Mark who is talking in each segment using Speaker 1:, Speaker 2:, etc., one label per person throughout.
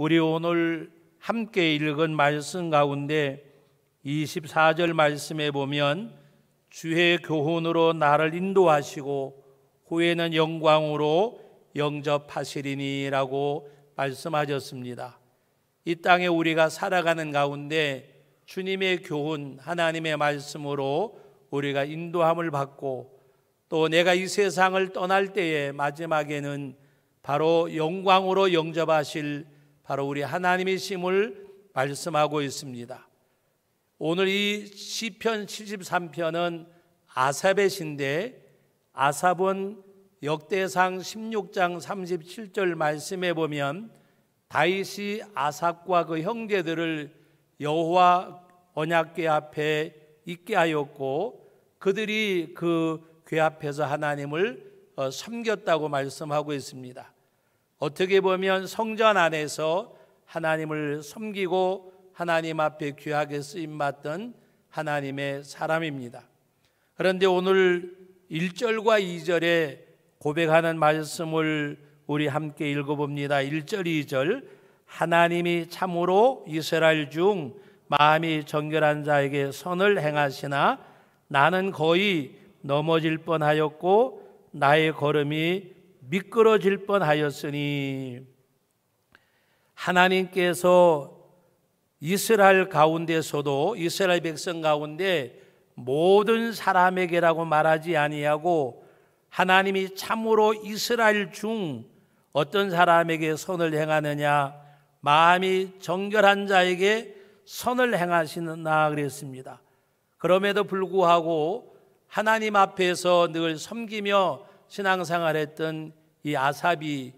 Speaker 1: 우리 오늘 함께 읽은 말씀 가운데 24절 말씀에 보면 주의 교훈으로 나를 인도하시고 후에는 영광으로 영접하시리니 라고 말씀하셨습니다. 이 땅에 우리가 살아가는 가운데 주님의 교훈, 하나님의 말씀으로 우리가 인도함을 받고 또 내가 이 세상을 떠날 때에 마지막에는 바로 영광으로 영접하실 바로 우리 하나님이심을 말씀하고 있습니다. 오늘 이 시편 73편은 아삽의 시인데 아삽은 역대상 16장 37절 말씀에 보면 다윗이 아삽과 그 형제들을 여호와 언약궤 앞에 있게 하였고 그들이 그 궤 앞에서 하나님을 섬겼다고 말씀하고 있습니다. 어떻게 보면 성전 안에서 하나님을 섬기고 하나님 앞에 귀하게 쓰임받던 하나님의 사람입니다. 그런데 오늘 1절과 2절에 고백하는 말씀을 우리 함께 읽어봅니다. 1절, 2절 하나님이 참으로 이스라엘 중 마음이 정결한 자에게 선을 행하시나 나는 거의 넘어질 뻔하였고 나의 걸음이 미끄러질 뻔하였으니 하나님께서 이스라엘 가운데서도 이스라엘 백성 가운데 모든 사람에게라고 말하지 아니하고 하나님이 참으로 이스라엘 중 어떤 사람에게 선을 행하느냐 마음이 정결한 자에게 선을 행하시나 그랬습니다. 그럼에도 불구하고 하나님 앞에서 늘 섬기며 신앙생활했던 이 아삽이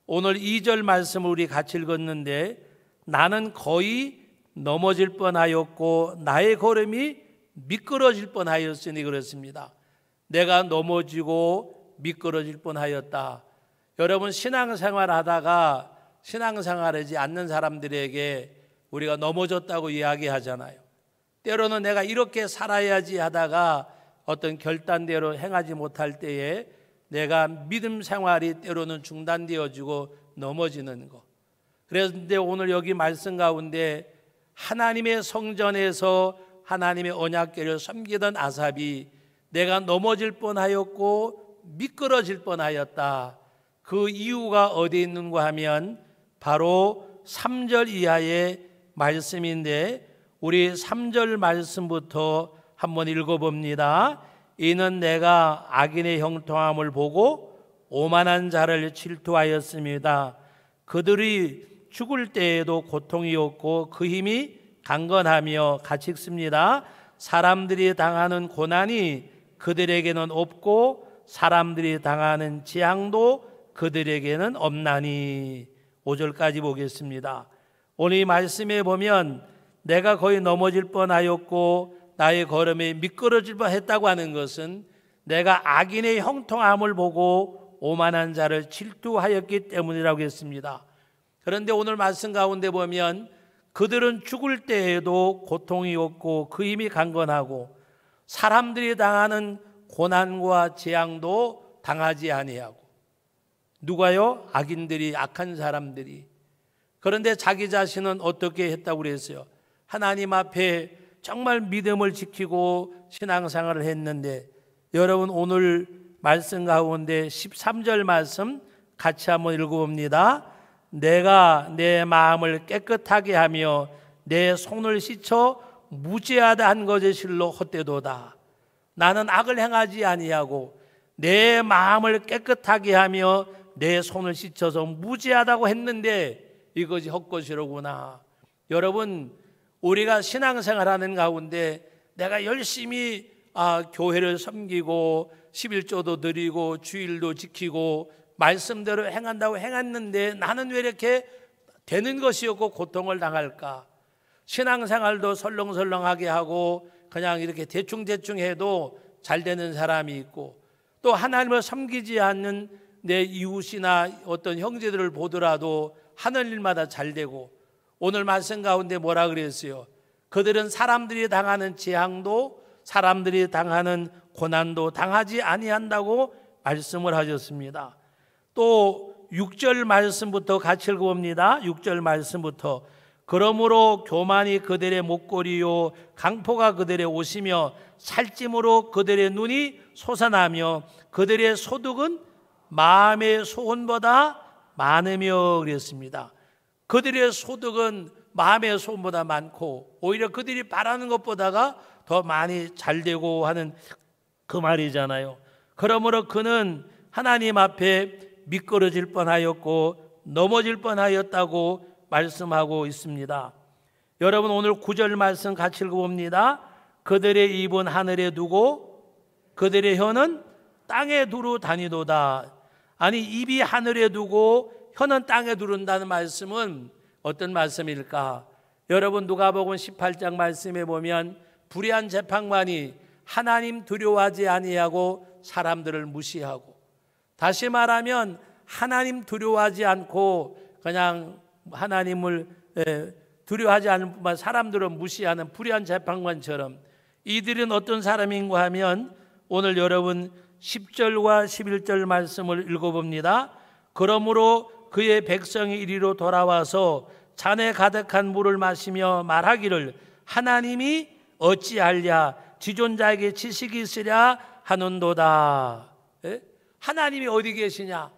Speaker 1: 오늘 2절 말씀을 우리 같이 읽었는데 나는 거의 넘어질 뻔하였고 나의 걸음이 미끄러질 뻔하였으니 그렇습니다. 내가 넘어지고 미끄러질 뻔하였다. 여러분 신앙생활 하다가 신앙생활하지 않는 사람들에게 우리가 넘어졌다고 이야기하잖아요. 때로는 내가 이렇게 살아야지 하다가 어떤 결단대로 행하지 못할 때에 내가 믿음 생활이 때로는 중단되어지고 넘어지는 것. 그런데 오늘 여기 말씀 가운데 하나님의 성전에서 하나님의 언약궤를 섬기던 아삽이 내가 넘어질 뻔하였고 미끄러질 뻔하였다. 그 이유가 어디에 있는가 하면 바로 3절 이하의 말씀인데 우리 3절 말씀부터 한번 읽어봅니다. 이는 내가 악인의 형통함을 보고 오만한 자를 질투하였습니다. 그들이 죽을 때에도 고통이 없고 그 힘이 강건하며 같이 읽습니다. 사람들이 당하는 고난이 그들에게는 없고 사람들이 당하는 재앙도 그들에게는 없나니. 5절까지 보겠습니다. 오늘 이 말씀에 보면 내가 거의 넘어질 뻔하였고 나의 걸음이 미끄러질 뻔했다고 하는 것은 내가 악인의 형통함을 보고 오만한 자를 질투하였기 때문이라고 했습니다. 그런데 오늘 말씀 가운데 보면 그들은 죽을 때에도 고통이 없고 그 힘이 강건하고 사람들이 당하는 고난과 재앙도 당하지 아니하고. 누가요? 악인들이, 악한 사람들이. 그런데 자기 자신은 어떻게 했다고 그랬어요? 하나님 앞에 정말 믿음을 지키고 신앙생활을 했는데 여러분 오늘 말씀 가운데 13절 말씀 같이 한번 읽어봅니다. 내가 내 마음을 깨끗하게 하며 내 손을 씻어 무죄하다 한 것의 실로 헛되도다. 나는 악을 행하지 아니하고 내 마음을 깨끗하게 하며 내 손을 씻어서 무죄하다고 했는데 이것이 헛것이로구나. 여러분 우리가 신앙생활하는 가운데 내가 열심히 교회를 섬기고 11조도 드리고 주일도 지키고 말씀대로 행한다고 행했는데 나는 왜 이렇게 되는 것이 없고 고통을 당할까? 신앙생활도 설렁설렁하게 하고 그냥 이렇게 대충대충 해도 잘 되는 사람이 있고 또 하나님을 섬기지 않는 내 이웃이나 어떤 형제들을 보더라도 하는 일마다 잘 되고 오늘 말씀 가운데 뭐라 그랬어요? 그들은 사람들이 당하는 재앙도 사람들이 당하는 고난도 당하지 아니한다고 말씀을 하셨습니다. 또 6절 말씀부터 같이 읽어봅니다. 6절 말씀부터. 그러므로 교만이 그들의 목걸이요 강포가 그들의 옷이며 살찜으로 그들의 눈이 솟아나며 그들의 소득은 마음의 소원보다 많으며 그랬습니다. 그들의 소득은 마음의 소원보다 많고 오히려 그들이 바라는 것보다가 더 많이 잘되고 하는 그 말이잖아요. 그러므로 그는 하나님 앞에 미끄러질 뻔하였고 넘어질 뻔하였다고 말씀하고 있습니다. 여러분 오늘 9절 말씀 같이 읽어봅니다. 그들의 입은 하늘에 두고 그들의 혀는 땅에 두루 다니도다. 아니 입이 하늘에 두고 혀는 땅에 두른다는 말씀은 어떤 말씀일까? 여러분 누가복음 18장 말씀에 보면 불의한 재판관이 하나님 두려워하지 아니하고 사람들을 무시하고, 다시 말하면 하나님 두려워하지 않고 그냥 하나님을 두려워하지 않은 뿐만 사람들을 무시하는 불의한 재판관처럼 이들은 어떤 사람인가 하면 오늘 여러분 10절과 11절 말씀을 읽어봅니다. 그러므로 그의 백성이 이리로 돌아와서 잔에 가득한 물을 마시며 말하기를 하나님이 어찌하랴 지존자에게 지식이 있으랴 하는도다. 하나님이 어디 계시냐?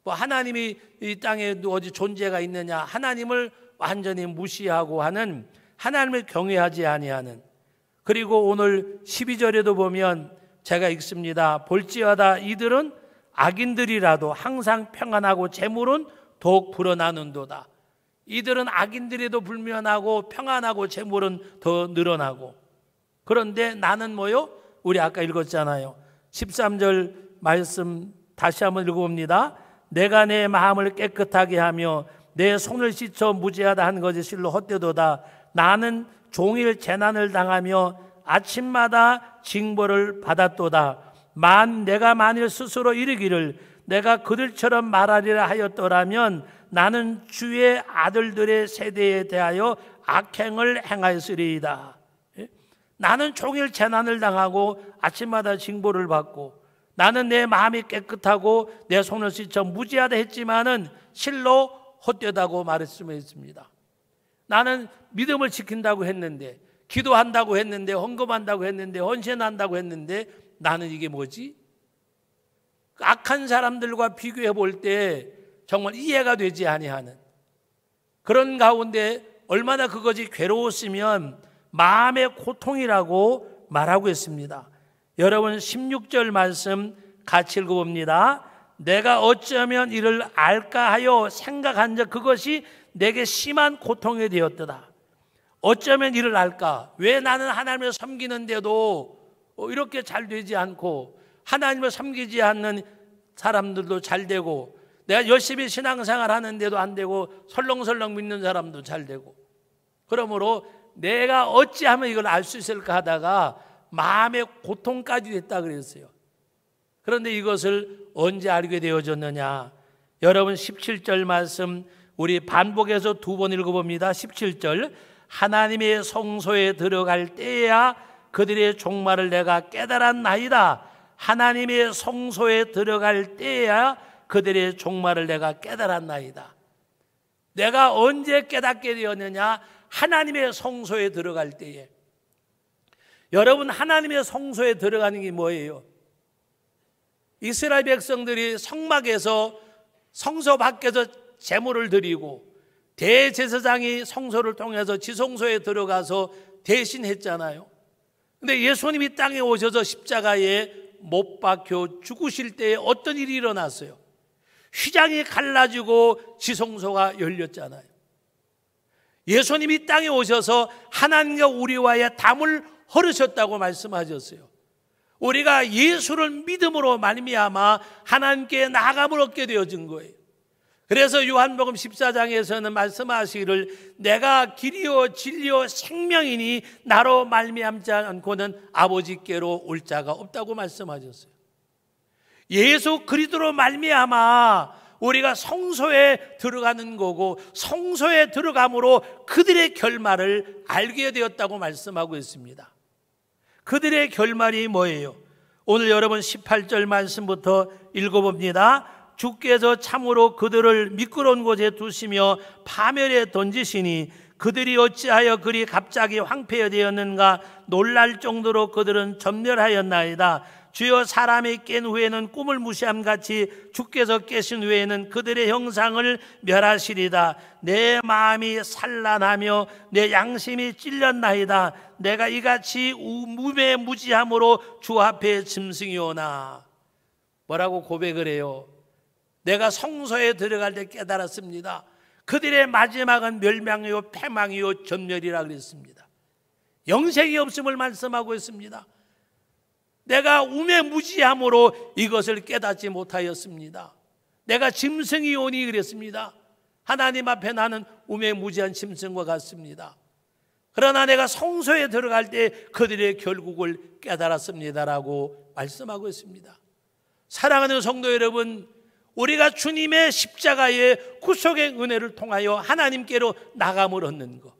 Speaker 1: 뭐 하나님이 이 땅에 어디 존재가 있느냐? 하나님을 완전히 무시하고 하는, 하나님을 경외하지 아니하는. 그리고 오늘 12절에도 보면 제가 읽습니다. 볼지어다 이들은 악인들이라도 항상 평안하고 재물은 더욱 불어나는도다. 이들은 악인들에도 불면하고 평안하고 재물은 더 늘어나고. 그런데 나는 뭐요? 우리 아까 읽었잖아요. 13절 말씀 다시 한번 읽어봅니다. 내가 내 마음을 깨끗하게 하며 내 손을 씻어 무죄하다 한 것이 실로 헛되도다. 나는 종일 재난을 당하며 아침마다 징벌을 받았도다. 내가 만일 스스로 이르기를 내가 그들처럼 말하리라 하였더라면 나는 주의 아들들의 세대에 대하여 악행을 행하였으리이다. 나는 종일 재난을 당하고 아침마다 징벌을 받고 나는 내 마음이 깨끗하고 내 손을 씻어 무죄하다 했지만은 실로 헛되다고 말씀했습니다. 나는 믿음을 지킨다고 했는데, 기도한다고 했는데, 헌금한다고 했는데, 헌신한다고 했는데 나는 이게 뭐지? 악한 사람들과 비교해 볼 때 정말 이해가 되지 아니하는 그런 가운데 얼마나 그것이 괴로웠으면 마음의 고통이라고 말하고 있습니다. 여러분 16절 말씀 같이 읽어봅니다. 내가 어쩌면 이를 알까 하여 생각한 적 그것이 내게 심한 고통이 되었도다. 어쩌면 이를 알까? 왜 나는 하나님을 섬기는데도 이렇게 잘 되지 않고 하나님을 섬기지 않는 사람들도 잘 되고 내가 열심히 신앙생활 하는데도 안 되고 설렁설렁 믿는 사람도 잘 되고, 그러므로 내가 어찌하면 이걸 알 수 있을까 하다가 마음의 고통까지 됐다 그랬어요. 그런데 이것을 언제 알게 되어졌느냐? 여러분 17절 말씀 우리 반복해서 2번 읽어봅니다. 17절 하나님의 성소에 들어갈 때야 그들의 종말을 내가 깨달았나이다. 하나님의 성소에 들어갈 때야 그들의 종말을 내가 깨달았나이다. 내가 언제 깨닫게 되었느냐? 하나님의 성소에 들어갈 때에. 여러분 하나님의 성소에 들어가는 게 뭐예요? 이스라엘 백성들이 성막에서 성소 밖에서 제물을 드리고 대제사장이 성소를 통해서 지성소에 들어가서 대신했잖아요. 근데 예수님이 땅에 오셔서 십자가에 못 박혀 죽으실 때에 어떤 일이 일어났어요? 휘장이 갈라지고 지성소가 열렸잖아요. 예수님이 땅에 오셔서 하나님과 우리와의 담을 허르셨다고 말씀하셨어요. 우리가 예수를 믿음으로 말미암아 하나님께 나아감을 얻게 되어진 거예요. 그래서 요한복음 14장에서는 말씀하시기를 내가 길이요 진리요 생명이니 나로 말미암지 않고는 아버지께로 올 자가 없다고 말씀하셨어요. 예수 그리스도로 말미암아 우리가 성소에 들어가는 거고 성소에 들어감으로 그들의 결말을 알게 되었다고 말씀하고 있습니다. 그들의 결말이 뭐예요? 오늘 여러분 18절 말씀부터 읽어봅니다. 주께서 참으로 그들을 미끄러운 곳에 두시며 파멸에 던지시니 그들이 어찌하여 그리 갑자기 황폐되었는가 놀랄 정도로 그들은 전멸하였나이다. 주여, 사람이 깬 후에는 꿈을 무시함같이 주께서 깨신 후에는 그들의 형상을 멸하시리다. 내 마음이 산란하며 내 양심이 찔렸나이다. 내가 이같이 무배무지함으로 주 앞에 짐승이오나. 뭐라고 고백을 해요? 내가 성소에 들어갈 때 깨달았습니다. 그들의 마지막은 멸망이요 패망이요 전멸이라 그랬습니다. 영생이 없음을 말씀하고 있습니다. 내가 우매무지함으로 이것을 깨닫지 못하였습니다. 내가 짐승이오니 그랬습니다. 하나님 앞에 나는 우매무지한 짐승과 같습니다. 그러나 내가 성소에 들어갈 때 그들의 결국을 깨달았습니다라고 말씀하고 있습니다. 사랑하는 성도 여러분, 우리가 주님의 십자가의 구속의 은혜를 통하여 하나님께로 나감을 얻는 것,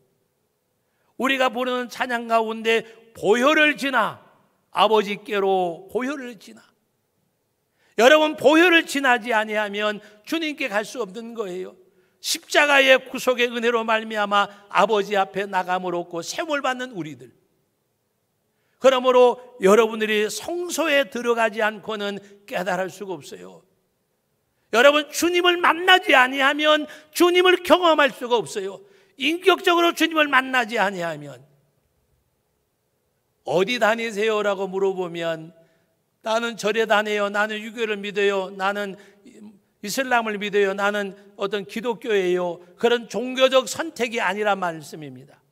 Speaker 1: 우리가 부르는 찬양 가운데 보혈을 지나 아버지께로 보혈을 지나, 여러분, 보혈을 지나지 아니하면 주님께 갈 수 없는 거예요. 십자가의 구속의 은혜로 말미암아 아버지 앞에 나감을 얻고 세움을 받는 우리들, 그러므로 여러분들이 성소에 들어가지 않고는 깨달을 수가 없어요. 여러분, 주님을 만나지 아니하면 주님을 경험할 수가 없어요. 인격적으로 주님을 만나지 아니하면. 어디 다니세요? 라고 물어보면 나는 절에 다녀요, 나는 유교를 믿어요, 나는 이슬람을 믿어요, 나는 어떤 기독교예요. 그런 종교적 선택이 아니란 말씀입니다.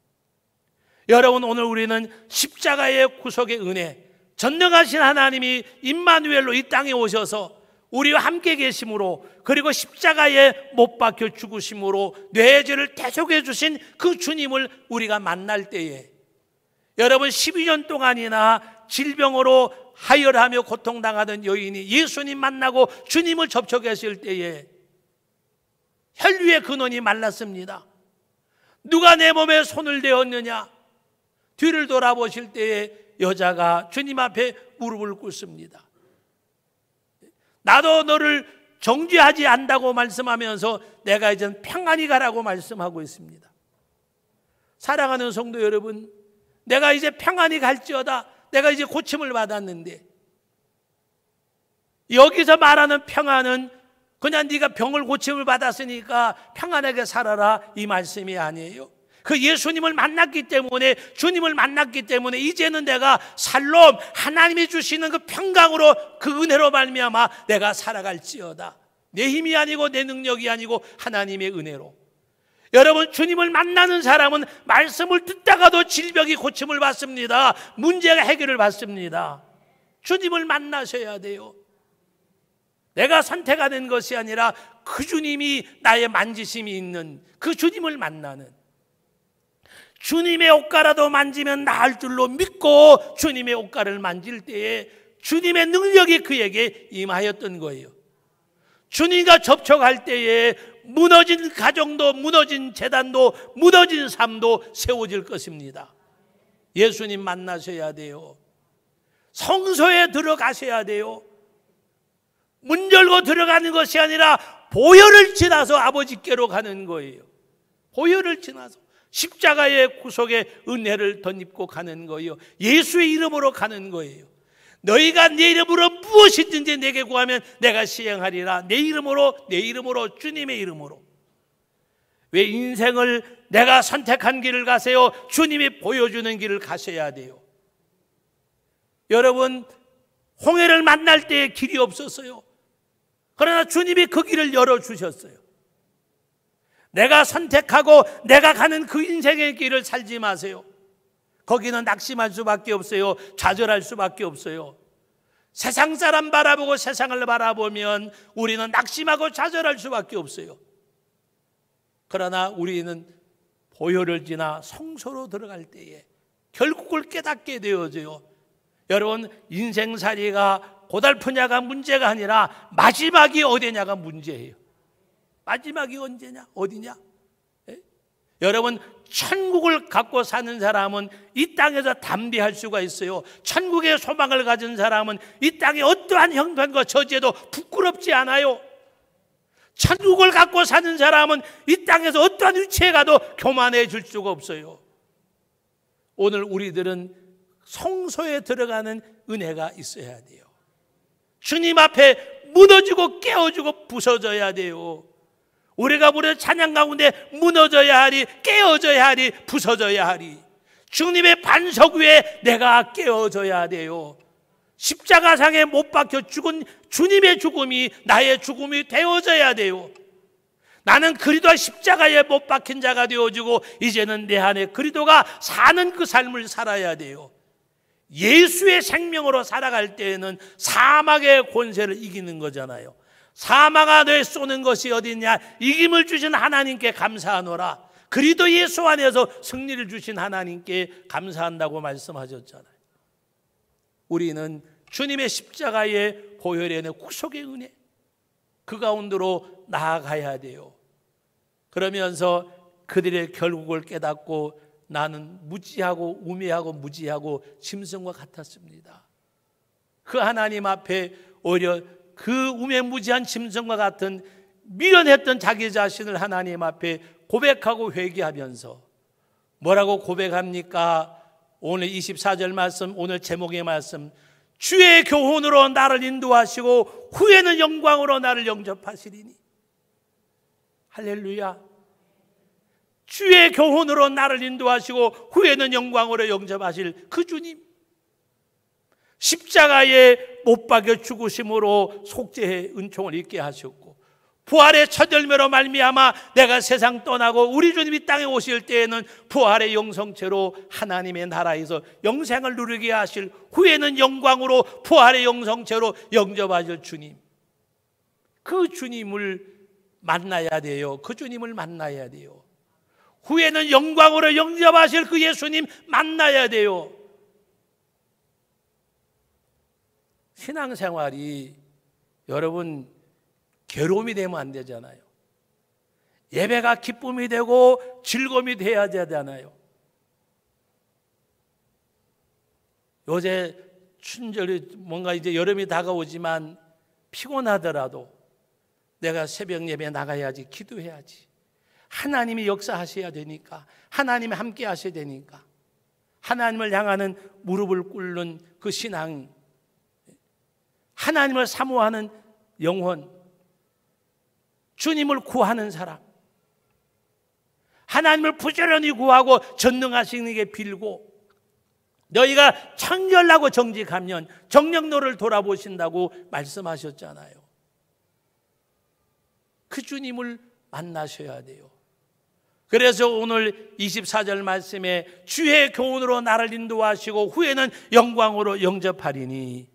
Speaker 1: 여러분, 오늘 우리는 십자가의 구속의 은혜, 전능하신 하나님이 임마누엘로 이 땅에 오셔서 우리와 함께 계심으로, 그리고 십자가에 못 박혀 죽으심으로 내 죄를 대속해 주신 그 주님을 우리가 만날 때에, 여러분, 12년 동안이나 질병으로 하혈하며 고통당하던 여인이 예수님 만나고 주님을 접촉했을 때에 혈류의 근원이 말랐습니다. 누가 내 몸에 손을 대었느냐? 뒤를 돌아보실 때에 여자가 주님 앞에 무릎을 꿇습니다. 나도 너를 정죄하지 않다고 말씀하면서 내가 이젠 평안히 가라고 말씀하고 있습니다. 사랑하는 성도 여러분, 내가 이제 평안히 갈지어다. 내가 이제 고침을 받았는데, 여기서 말하는 평안은 그냥 네가 병을 고침을 받았으니까 평안하게 살아라, 이 말씀이 아니에요. 그 예수님을 만났기 때문에, 주님을 만났기 때문에 이제는 내가 살롬, 하나님이 주시는 그 평강으로, 그 은혜로 말미암아 내가 살아갈지어다. 내 힘이 아니고 내 능력이 아니고 하나님의 은혜로. 여러분, 주님을 만나는 사람은 말씀을 듣다가도 질병이 고침을 받습니다. 문제가 해결을 받습니다. 주님을 만나셔야 돼요. 내가 선택하는 것이 아니라 그 주님이 나의 만지심이 있는 그 주님을 만나는, 주님의 옷가라도 만지면 나을 줄로 믿고 주님의 옷가를 만질 때에 주님의 능력이 그에게 임하였던 거예요. 주님과 접촉할 때에 무너진 가정도, 무너진 재단도, 무너진 삶도 세워질 것입니다. 예수님 만나셔야 돼요. 성소에 들어가셔야 돼요. 문 열고 들어가는 것이 아니라 보혈을 지나서 아버지께로 가는 거예요. 보혈을 지나서 십자가의 구속의 은혜를 덧입고 가는 거예요. 예수의 이름으로 가는 거예요. 너희가 내 이름으로 무엇이든지 내게 구하면 내가 시행하리라. 내 이름으로, 내 이름으로, 주님의 이름으로. 왜 인생을 내가 선택한 길을 가세요? 주님이 보여주는 길을 가셔야 돼요. 여러분, 홍해를 만날 때에 길이 없었어요. 그러나 주님이 그 길을 열어주셨어요. 내가 선택하고 내가 가는 그 인생의 길을 살지 마세요. 거기는 낙심할 수밖에 없어요. 좌절할 수밖에 없어요. 세상 사람 바라보고 세상을 바라보면 우리는 낙심하고 좌절할 수밖에 없어요. 그러나 우리는 보혈을 지나 성소로 들어갈 때에 결국을 깨닫게 되어져요. 여러분, 인생살이가 고달프냐가 문제가 아니라 마지막이 어디냐가 문제예요. 마지막이 언제냐? 어디냐? 예? 여러분, 천국을 갖고 사는 사람은 이 땅에서 담대할 수가 있어요. 천국의 소망을 가진 사람은 이 땅의 어떠한 형편과 저지에도 부끄럽지 않아요. 천국을 갖고 사는 사람은 이 땅에서 어떠한 위치에 가도 교만해질 수가 없어요. 오늘 우리들은 성소에 들어가는 은혜가 있어야 돼요. 주님 앞에 무너지고 깨어지고 부서져야 돼요. 우리가 부르는 찬양 가운데 무너져야 하리, 깨어져야 하리, 부서져야 하리. 주님의 반석 위에 내가 깨어져야 돼요. 십자가상에 못 박혀 죽은 주님의 죽음이 나의 죽음이 되어져야 돼요. 나는 그리스도와 십자가에 못 박힌 자가 되어지고 이제는 내 안에 그리스도가 사는 그 삶을 살아야 돼요. 예수의 생명으로 살아갈 때에는 사막의 권세를 이기는 거잖아요. 사망아 내 쏘는 것이 어딨냐? 이김을 주신 하나님께 감사하노라. 그리스도 예수 안에서 승리를 주신 하나님께 감사한다고 말씀하셨잖아요. 우리는 주님의 십자가의 보혈의 은혜, 구속의 은혜, 그 가운데로 나아가야 돼요. 그러면서 그들의 결국을 깨닫고 나는 무지하고 우매하고 무지하고 짐승과 같았습니다. 그 하나님 앞에 오히려 그 우매무지한 짐승과 같은 미련했던 자기 자신을 하나님 앞에 고백하고 회개하면서 뭐라고 고백합니까? 오늘 24절 말씀, 오늘 제목의 말씀, 주의 교훈으로 나를 인도하시고 후에는 영광으로 나를 영접하시리니. 할렐루야. 주의 교훈으로 나를 인도하시고 후에는 영광으로 영접하실 그 주님, 십자가에 못 박여 죽으심으로 속죄의 은총을 잊게 하셨고 부활의 첫 열매로 말미암아 내가 세상 떠나고 우리 주님이 땅에 오실 때에는 부활의 영성체로 하나님의 나라에서 영생을 누리게 하실, 후에는 영광으로 부활의 영성체로 영접하실 주님, 그 주님을 만나야 돼요. 그 주님을 만나야 돼요. 후에는 영광으로 영접하실 그 예수님 만나야 돼요. 신앙생활이 여러분 괴로움이 되면 안 되잖아요. 예배가 기쁨이 되고 즐거움이 돼야 되잖아요. 요새 춘절이 뭔가 이제 여름이 다가오지만 피곤하더라도 내가 새벽 예배 나가야지, 기도해야지. 하나님이 역사하셔야 되니까, 하나님이 함께 하셔야 되니까, 하나님을 향하는 무릎을 꿇는 그 신앙, 하나님을 사모하는 영혼, 주님을 구하는 사람, 하나님을 부지런히 구하고 전능하신 이에게 빌고 너희가 청결하고 정직하면 정령노를 돌아보신다고 말씀하셨잖아요. 그 주님을 만나셔야 돼요. 그래서 오늘 24절 말씀에 주의 교훈으로 나를 인도하시고 후에는 영광으로 영접하리니,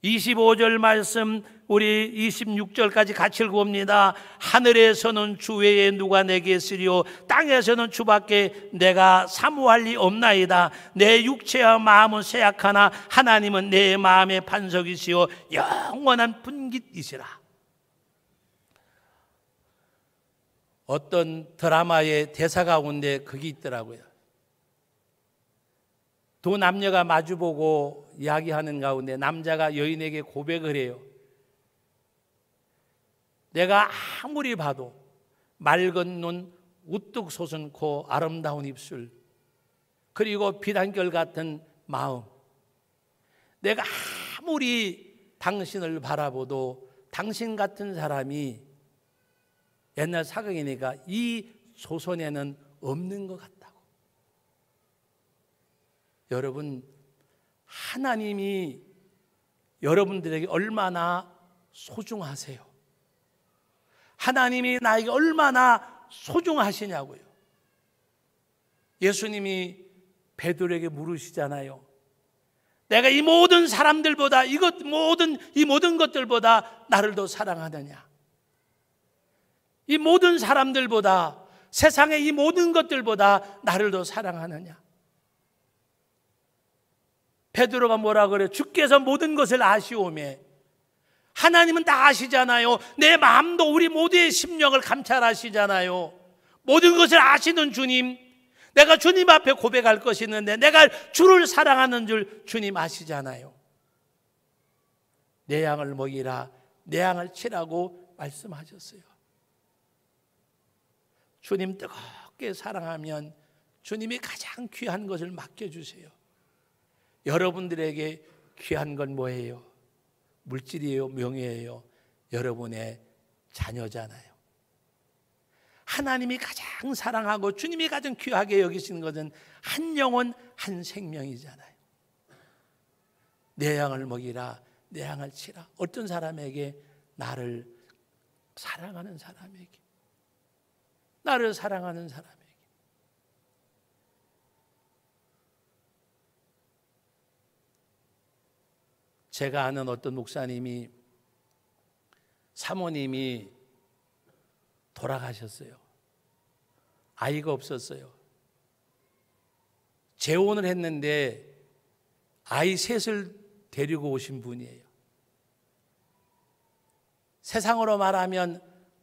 Speaker 1: 25절 말씀 우리 26절까지 같이 읽어봅니다. 하늘에서는 주 외에 누가 내게 있으리요 땅에서는 주밖에 내가 사모할 리 없나이다. 내 육체와 마음은 쇠약하나 하나님은 내 마음의 반석이시요 영원한 분깃이시라. 어떤 드라마의 대사 가운데 그게 있더라고요. 두 남녀가 마주보고 이야기하는 가운데 남자가 여인에게 고백을 해요. 내가 아무리 봐도 맑은 눈, 우뚝 솟은 코, 아름다운 입술, 그리고 비단결 같은 마음, 내가 아무리 당신을 바라보도 당신 같은 사람이 옛날 사극이니까 이 조선에는 없는 것 같다고. 여러분, 하나님이 여러분들에게 얼마나 소중하세요? 하나님이 나에게 얼마나 소중하시냐고요. 예수님이 베드로에게 물으시잖아요. 내가 이 모든 사람들보다 이 모든 것들보다 나를 더 사랑하느냐? 이 모든 사람들보다, 세상의 이 모든 것들보다 나를 더 사랑하느냐? 베드로가 뭐라 그래요? 주께서 모든 것을 아시오매. 하나님은 다 아시잖아요. 내 마음도 우리 모두의 심령을 감찰하시잖아요. 모든 것을 아시는 주님, 내가 주님 앞에 고백할 것이 있는데 내가 주를 사랑하는 줄 주님 아시잖아요. 내 양을 먹이라, 내 양을 치라고 말씀하셨어요. 주님 뜨겁게 사랑하면 주님이 가장 귀한 것을 맡겨주세요. 여러분들에게 귀한 건 뭐예요? 물질이에요? 명예예요? 여러분의 자녀잖아요. 하나님이 가장 사랑하고 주님이 가장 귀하게 여기시는 것은 한 영혼 한 생명이잖아요. 내 양을 먹이라, 내 양을 치라. 어떤 사람에게? 나를 사랑하는 사람에게, 나를 사랑하는 사람에게. 제가 아는 어떤 목사님이, 사모님이 돌아가셨어요. 아이가 없었어요. 재혼을 했는데 아이 셋을 데리고 오신 분이에요. 세상으로 말하면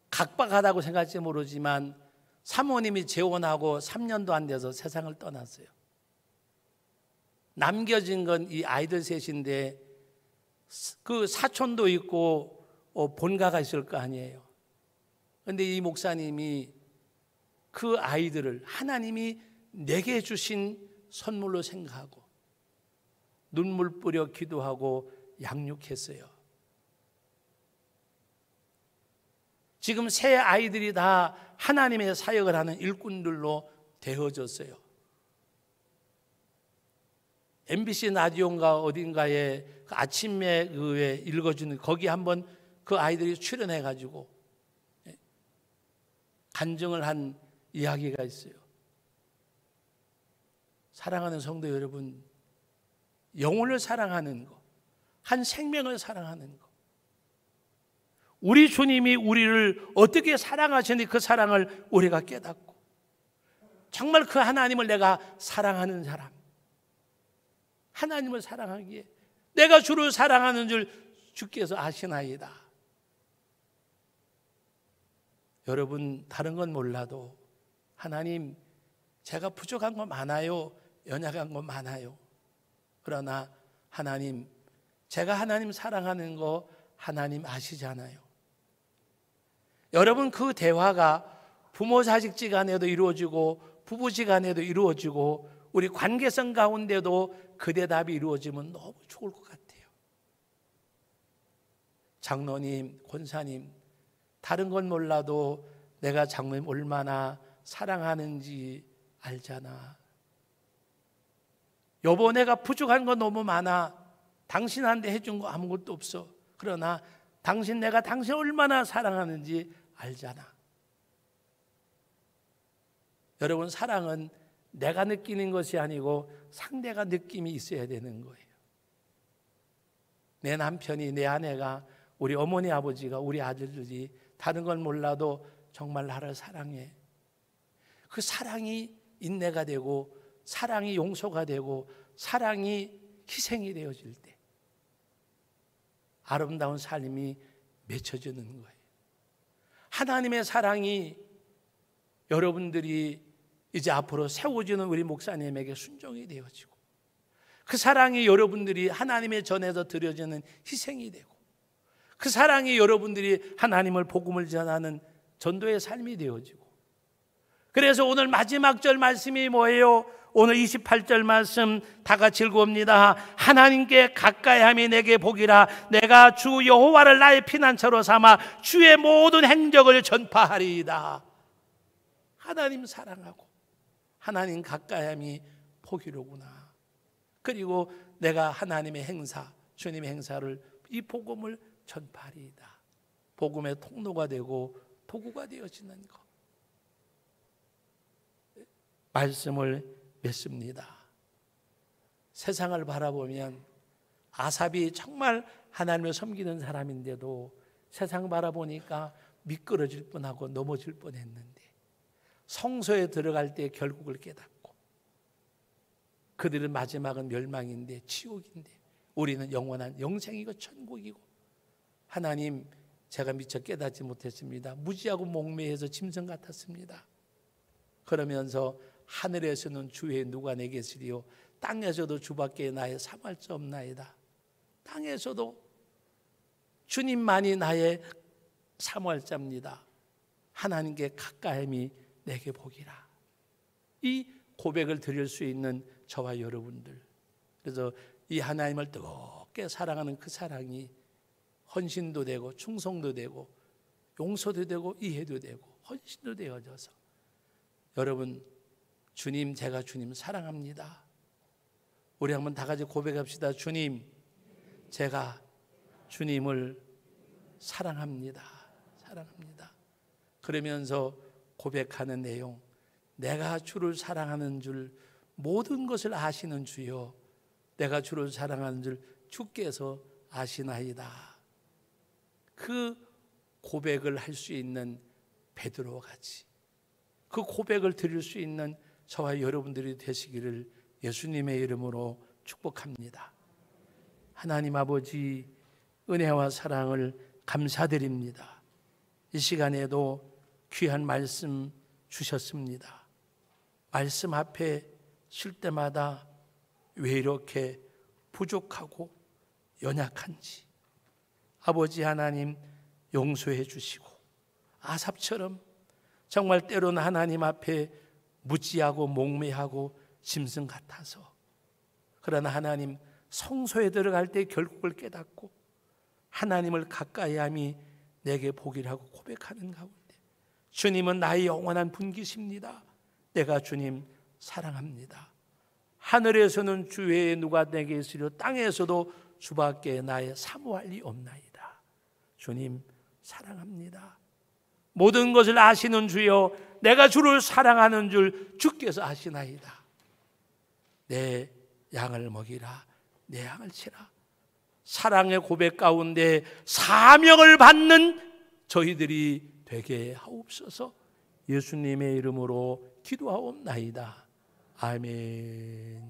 Speaker 1: 각박하다고 생각할지 모르지만 사모님이 재혼하고 3년도 안 돼서 세상을 떠났어요. 남겨진 건 이 아이들 셋인데 그 사촌도 있고 본가가 있을 거 아니에요. 그런데 이 목사님이 그 아이들을 하나님이 내게 주신 선물로 생각하고 눈물 뿌려 기도하고 양육했어요. 지금 세 아이들이 다 하나님의 사역을 하는 일꾼들로 되어졌어요. MBC 라디오인가 어딘가에 그 아침에 그에 읽어주는 거기 한번 그 아이들이 출연해가지고 간증을 한 이야기가 있어요. 사랑하는 성도 여러분, 영혼을 사랑하는 것, 한 생명을 사랑하는 것, 우리 주님이 우리를 어떻게 사랑하시는지 그 사랑을 우리가 깨닫고 정말 그 하나님을 내가 사랑하는 사람, 하나님을 사랑하기에 내가 주를 사랑하는 줄 주께서 아시나이다. 여러분, 다른 건 몰라도 하나님, 제가 부족한 거 많아요, 연약한 거 많아요. 그러나 하나님, 제가 하나님 사랑하는 거 하나님 아시잖아요. 여러분, 그 대화가 부모 자식지간에도 이루어지고 부부지간에도 이루어지고 우리 관계성 가운데도 그 대답이 이루어지면 너무 좋을 것 같아요. 장로님, 권사님, 다른 건 몰라도 내가 장로님 얼마나 사랑하는지 알잖아. 여보, 내가 부족한 거 너무 많아. 당신한테 해준 거 아무것도 없어. 그러나 내가 당신 얼마나 사랑하는지 알잖아. 여러분, 사랑은 내가 느끼는 것이 아니고 상대가 느낌이 있어야 되는 거예요. 내 남편이, 내 아내가, 우리 어머니 아버지가, 우리 아들들이 다른 건 몰라도 정말 나를 사랑해. 그 사랑이 인내가 되고 사랑이 용서가 되고 사랑이 희생이 되어질 때 아름다운 삶이 맺혀지는 거예요. 하나님의 사랑이 여러분들이 이제 앞으로 세워지는 우리 목사님에게 순종이 되어지고 그 사랑이 여러분들이 하나님의 전에서 드려지는 희생이 되고 그 사랑이 여러분들이 하나님을 복음을 전하는 전도의 삶이 되어지고 그래서 오늘 마지막 절 말씀이 뭐예요? 오늘 28절 말씀 다 같이 읽어봅니다. 하나님께 가까이함이 내게 복이라. 내가 주 여호와를 나의 피난처로 삼아 주의 모든 행적을 전파하리이다. 하나님 사랑하고 하나님 가까이함이 복이로구나. 그리고 내가 하나님의 행사, 주님의 행사를, 이 복음을 전파하리이다. 복음의 통로가 되고 도구가 되어지는 것. 말씀을 맺습니다. 세상을 바라보면 아삽이 정말 하나님을 섬기는 사람인데도 세상 바라보니까 미끄러질 뻔하고 넘어질 뻔했는데 성소에 들어갈 때 결국을 깨닫고 그들은 마지막은 멸망인데 지옥인데 우리는 영원한 영생이고 천국이고 하나님, 제가 미처 깨닫지 못했습니다. 무지하고 목매해서 짐승 같았습니다. 그러면서 하늘에서는 주의 누가 내게 있으리요 땅에서도 주밖에 나의 삼할 수 없나이다. 땅에서도 주님만이 나의 삼할 자입니다. 하나님께 가까이함이 내게 복이라. 이 고백을 드릴 수 있는 저와 여러분들, 그래서 이 하나님을 뜨겁게 사랑하는 그 사랑이 헌신도 되고 충성도 되고 용서도 되고 이해도 되고 헌신도 되어져서, 여러분, 주님, 제가 주님 사랑합니다. 우리 한번 다 같이 고백합시다. 주님, 제가 주님을 사랑합니다. 사랑합니다. 그러면서 고백하는 내용, 내가 주를 사랑하는 줄 모든 것을 아시는 주여, 내가 주를 사랑하는 줄 주께서 아시나이다. 그 고백을 할 수 있는 베드로 같이 그 고백을 드릴 수 있는 저와 여러분들이 되시기를 예수님의 이름으로 축복합니다. 하나님 아버지, 은혜와 사랑을 감사드립니다. 이 시간에도 귀한 말씀 주셨습니다. 말씀 앞에 쉴 때마다 왜 이렇게 부족하고 연약한지 아버지 하나님 용서해 주시고, 아삽처럼 정말 때로는 하나님 앞에 무지하고 목매하고 짐승 같아서, 그러나 하나님 성소에 들어갈 때 결국을 깨닫고 하나님을 가까이함이 내게 복이라고 고백하는 가운데, 주님은 나의 영원한 분기십니다. 내가 주님 사랑합니다. 하늘에서는 주 외에 누가 내게 있으려 땅에서도 주밖에 나의 사모할 리 없나이다. 주님 사랑합니다. 모든 것을 아시는 주여, 내가 주를 사랑하는 줄 주께서 아시나이다. 내 양을 먹이라, 내 양을 치라. 사랑의 고백 가운데 사명을 받는 저희들이 되게 하옵소서. 예수님의 이름으로 기도하옵나이다. 아멘.